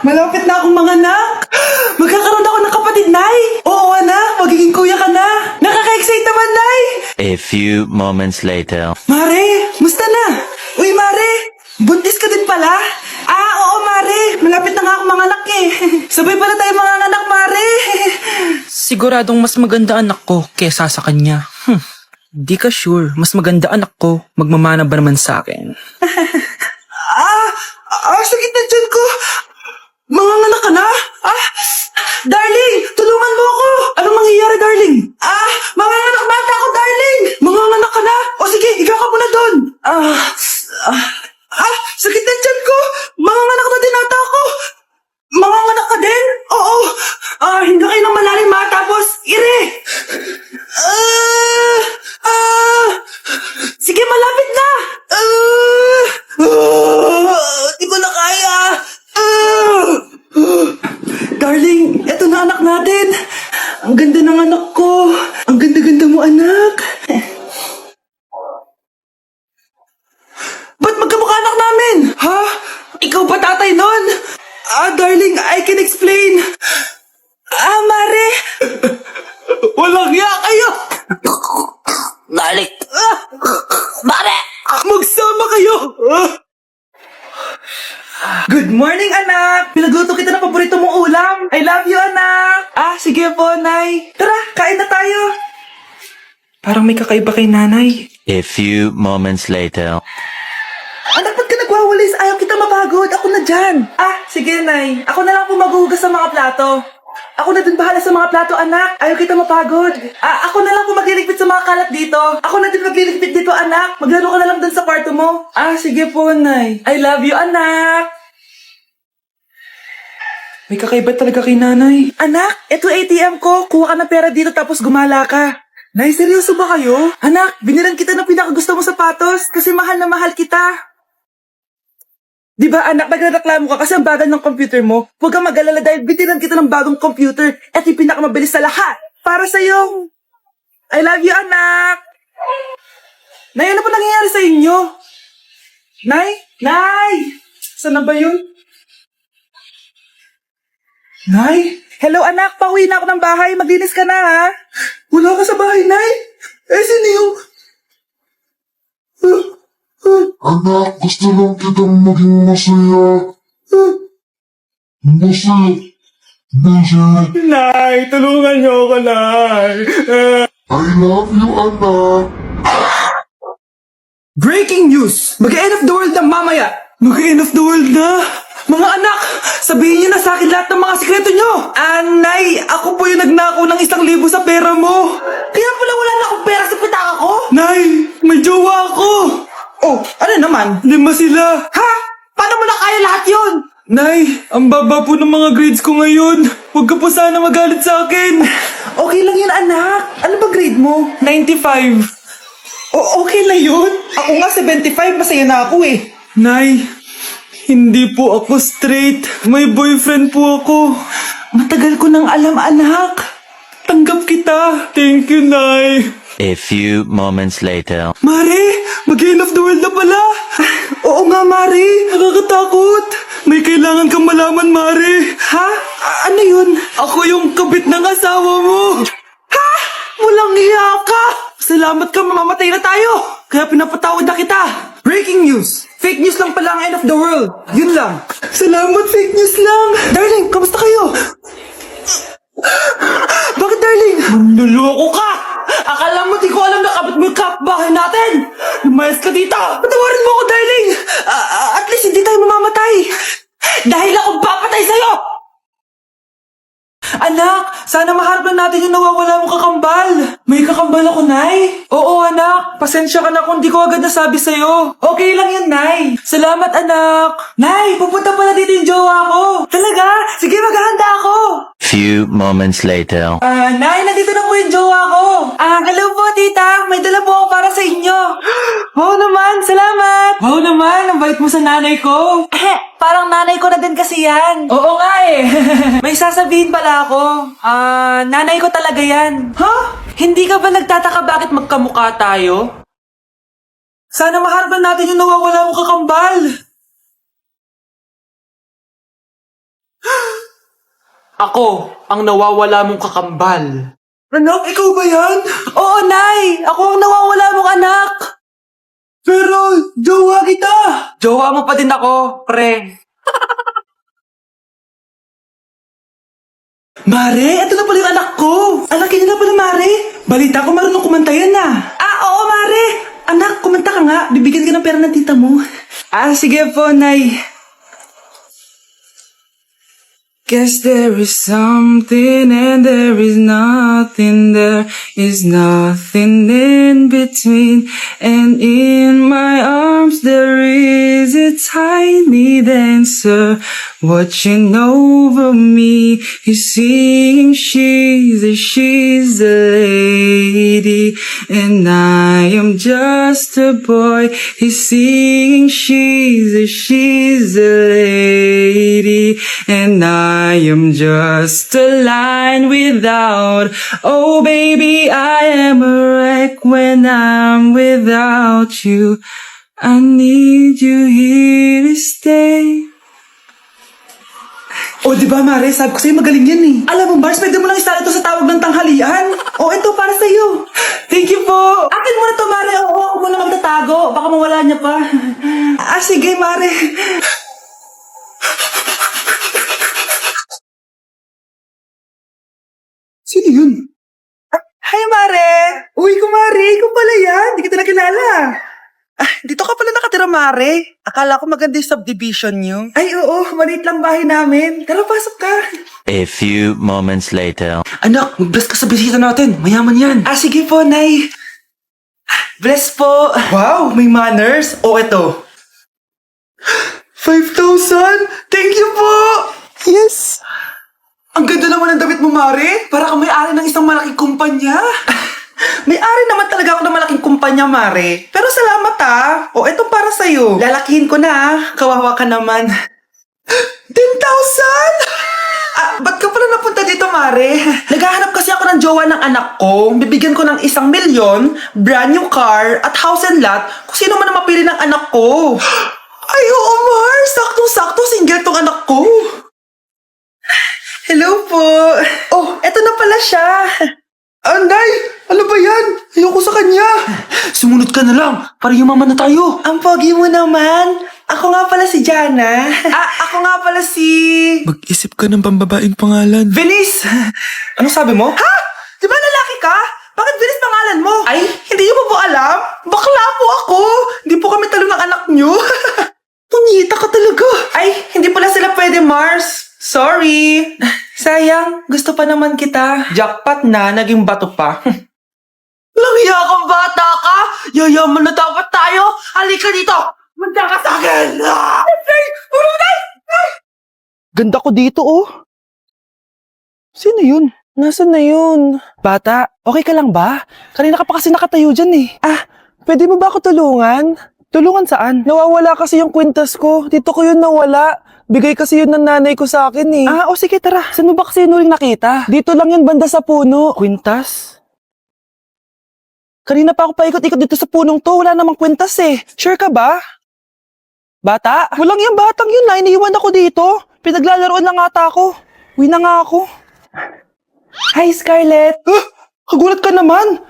Malapit na akong manganak. Magkakaroon ako ng kapatid, Nay. Oo, anak. Magiging kuya ka na. Nakaka-excite naman, Nay. A few moments later. Mare, musta na? Uy, Mare. Buntis ka din pala? Oo, Mare. Malapit na nga akong manganak eh. Sabay pala tayo manganak, Mare. Siguradong mas maganda anak ko kesa sa kanya. Di ka sure, mas maganda anak ko, magmamana ba naman sa akin? Sakit na dyan ko. Manganganak ka na? Darling, tulungan mo ako. Anong mangyayari, darling? Manganganak bata ako, darling. Manganganak ka na? O sige, higa ka muna doon. Sakit na dyan ko. Manganganak na din ata ako. Manganganak ka din? Oo. Hindi kayo ng malalim ha, tapos ire. Sige, malapit na. Di ko na kaya. Darling, eto na anak natin. Ang ganda ng anak ko. Ang ganda-ganda mo, anak. Ba't magkamukha anak namin? Ha? Ikaw ba tatay nun? Darling, I can explain. Mare. Walang hiya kayo. Balik! Mare! Magsama kayo. Good morning, anak. Pinagluto kita ng paborito mong ulam. I love you, anak. Sige po, Nay. Tara, kain na tayo. Parang may kakaiba kay nanay. A few moments later. Anak, ba't ka nagwawalis? Ayaw kita mapagod. Ako na dyan. Sige, Nay. Ako na lang po maghuhugas sa mga plato. Ako na din bahala sa mga plato, anak. Ayaw kita mapagod. Ako na lang po magliligpit sa mga kalat dito. Ako na din magliligpit dito, anak. Maglaro ka na lang dun sa kwarto mo. Sige po, Nay. I love you, anak. May kakaiba talaga kay nanay. Anak, eto ATM ko. Kuha ka ng pera dito tapos gumala ka. Nay, seryoso ba kayo? Anak, binilan kita ng pinakagusto mo sapatos kasi mahal na mahal kita. Di ba anak, nagreklamo ka kasi ang bagal ng computer mo? Huwag kang mag-alala dahil binilan kita ng bagong computer at yung pinakamabilis sa lahat. Para sa'yo. I love you, anak. Nay, ano pa nangyayari sa inyo? Nay? Nay! Saan na ba yun? Nay? Hello, anak. Pauwi na ako ng bahay. Maglinis ka na, ha? Wala ka sa bahay, Nay? Sino yung... Anak, gusto lang kitang maging masaya. Masaya. Nay, tulungan niyo ako, Nay. I love you, anak. Breaking news! Mag-end of the world na mamaya! Mag-end of the world na? Mga anak, sabihin niyo na sa akin lahat ng mga sikreto niyo! Nay, ako po yung nagnakaw ng 1,000 sa pera mo! Kaya pala wala na akong pera sa pitaka ko? Nay, may jowa ako! Ano naman? 5 sila! Ha? Paano mo na kaya lahat yun? Nay, ang baba po ng mga grades ko ngayon. Huwag ka po sana magalit sa akin. Okay lang yun, anak. Ano ba grade mo? 95. Okay na yun. Ako nga 75, masaya na ako eh. Nay, hindi po ako straight. May boyfriend po ako. Matagal ko nang alam, anak. Tanggap kita. Thank you, Nay. A few moments later. Mare, mag-end of the world na pala. Oo nga, Mare. Nakakatakot. May kailangan kang malaman, Mare. Ha? Ano yun? Ako yung kabit ng asawa mo. Ha? Walang hiya ka. Salamat ka, mamamatay na tayo. Kaya pinapatawad na kita. Breaking news. Fake news lang pala ang end of the world. Yun lang. Salamat, fake news lang. Darling, kamusta kayo? Bakit, darling? Manluloko ka! Akala mo di ko alam na kabit mo yung kapbahay natin! Lumayas ka dito! Patawarin mo ako, darling! At least hindi tayo mamamatay! Dahil ako papatay sa'yo! Anak, sana maharap lang natin yung nawawala mong kakambal. May kakambal ako, Nay. Oo, anak. Pasensya ka na kung di ko agad nasabi sa'yo. Okay lang yun, Nay. Salamat, anak. Nay, pupunta pala dito yung jowa ko. Talaga? Sige, maghahanda ako. Few moments later. Nay, nandito na po yung jowa ko. Hello po, tita. May dala po ako para sa inyo. Wow naman, salamat. Wow naman, ang bait mo sa nanay ko. Parang nanay ko na din kasi yan. Oo nga eh. May sasabihin pala ako. Nanay ko talaga yan. Ha? Hindi ka ba nagtataka bakit magkamukha tayo? Sana maharap natin yung nawawala mong kakambal. Ako ang nawawala mong kakambal. Anak, ikaw ba yan? Oo, Nay! Ako ang nawawala mong anak! Pero, jowa kita! Jowa mo pa din ako, pre. Mare, ito na pala yung anak ko. Anak niya na pala, Mare. Balita ko marunong kumanta yan ah. Oo, Mare. Anak, kumanta ka nga. Bibigyan ka ng pera ng tita mo. Sige po, Nay. Guess there is something and there is nothing. There is nothing in between. And in my arms there is a tiny dancer watching over me. He's singing she's a lady. And I am just a boy. He's singing she's a lady. And I am just a line without. Oh baby, I am a wreck when I'm without you. I need you here to stay. Oh, di ba, Mare? Sabi ko sa'yo magaling yan eh. Alam mo, Mars, pwede mo lang istala ito sa tawag ng tanghalian. Oh, ito para sa'yo. Thank you po. Akin mo na to, Mare. Oo, huwag mo na magtatago. Baka mawala niya pa. Sige, Mare. Sino yun? Hi, Mare! Uy, kumare! Ikaw pala yan! Di kita nakilala. Dito ka pala nakatira, Mare. Akala ko maganda yung subdivision niyo. Ay, oo. Maliit lang bahay namin. Tara, pasok ka. A few moments later. Anak, mag-bless ka sa bisita natin. Mayaman yan. Sige po, Nay. Bless po. Wow, may manners. O, eto. 5,000? Thank you po! Yes! Ang ganda naman ng damit mo, Mare. Para kang may-ari ng isang malaking kumpanya. May-ari naman talaga ako ng malaking kumpanya, Mare. Pero salamat O, eto para sa'yo. Lalakihin ko na Kawawa ka naman. 10,000? Ba't ka pala napunta dito, Mare? Naghahanap kasi ako ng jowa ng anak ko. Bibigyan ko ng 1,000,000, brand new car, at house and lot kung sino man ang mapili ng anak ko. Ay, oo, Mar. Saktong-sakto, single tong anak ko. Hello po. Oh, eto na pala siya. Anday, ano ba yan? Ayoko sa kanya. Sumunod ka na lang, para yumaman na tayo. Ang pogi mo naman. Ako nga pala si Jana. Ako nga pala si... Mag-isip ka ng pambabaing pangalan. Venice! Ano sabi mo? Ha? Di ba lalaki ka? Bakit Venice pangalan mo? Ay, hindi niyo po alam? Bakla po ako. Hindi po kami talo ng anak niyo. Punyita ka talaga. Ay, hindi pala sila pwede, Mars. Sorry. Sayang, gusto pa naman kita. Jackpot na, naging bato pa. Langya kang bata ka! Yayaman na dapat tayo! Halika dito! Manda ka sa akin! Ganda ko dito, oh. Sino yun? Nasaan na yun? Bata, okay ka lang ba? Kanina ka pa kasi nakatayo dyan eh. Pwede mo ba ako tulungan? Tulungan saan? Nawawala kasi yung kwintas ko. Dito ko yun nawala. Bigay kasi yun ng nanay ko sa akin eh. O sige tara. Saan mo ba kasi yun uling nakita? Dito lang yun banda sa puno. Kwintas? Kanina pa ako paikot-ikot dito sa punong to. Wala namang kwintas eh. Sure ka ba? Bata? Walang yung batang yun na. Iniiwan ako dito. Pinaglalaroan lang ata ako. Uwi na nga ako. Hi, Scarlett. Kagulat ka naman.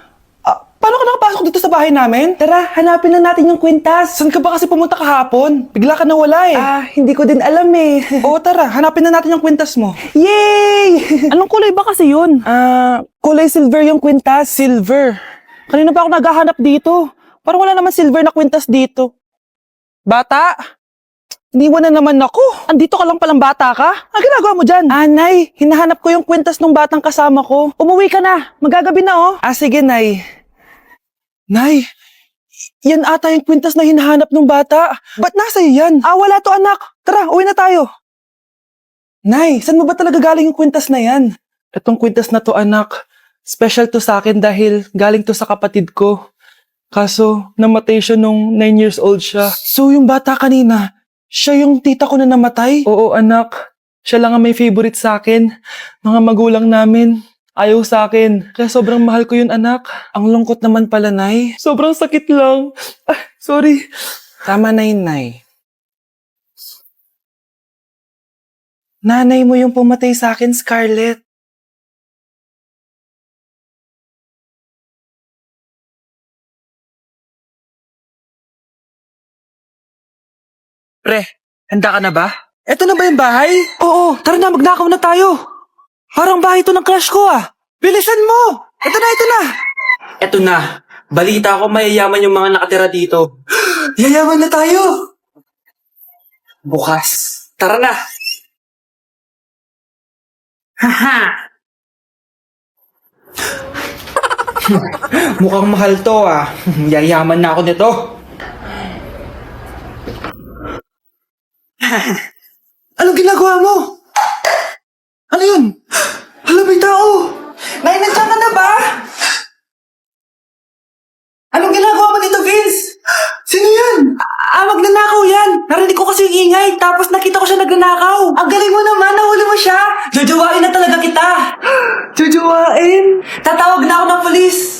Paano ka nakapasok dito sa bahay namin? Tara, hanapin na natin yung kwintas. Saan ka ba kasi pumunta kahapon? Bigla ka nawala eh. Hindi ko din alam eh. Oo, tara, hanapin na natin yung kwintas mo. Yay! Anong kulay ba kasi yun? Kulay silver yung kwintas. Silver? Kanina pa ako naghahanap dito. Parang wala naman silver na kwintas dito. Bata? Iniwan na naman ako. Andito ka lang palang bata ka? Ang ginagawa mo dyan? Nay, hinahanap ko yung kwintas ng batang kasama ko. Umuwi ka na. Magagabi na oh. Sige, Nay. Nay, yan ata yung kwintas na hinahanap ng bata. Ba't nasa iyo yan? Wala to anak. Tara, uwi na tayo. Nay, saan mo ba talaga galing yung kwintas na yan? Itong kwintas na to anak, special to sa akin dahil galing to sa kapatid ko. Kaso, namatay siya nung 9 years old siya. So yung bata kanina, siya yung tita ko na namatay? Oo anak, siya lang ang may favorite sa akin. Mga magulang namin. Ayaw sa akin. Kaya sobrang mahal ko yun, anak. Ang lungkot naman pala, Nay. Sobrang sakit lang. Sorry. Tama na yun, Nay. Nanay mo yung pumatay sa akin, Scarlett. Pre, handa ka na ba? Eto na ba yung bahay? Oo, tara na, magnakaw na tayo. Parang bahay to ng crush ko ah. Bilisan mo! Ito na, ito na! Eto na, balita ko mayayaman yung mga nakatira dito. Yayaman na tayo! Bukas. Tara na. Mukhang mahal to ah. Yayaman na ako nito. Anong ginagawa mo? Ano yun? Hala, may tao! Nay, nandiyan ka na ba? Anong ginagawa mo dito, Vince? Sino yan? Magnanakaw yan. Narinig ko kasi yung ingay, tapos nakita ko siya nagnanakaw. Ang galing mo naman, nahuli mo siya. Jujuwain na talaga kita. Jujuwain? Tatawag na ako ng polis.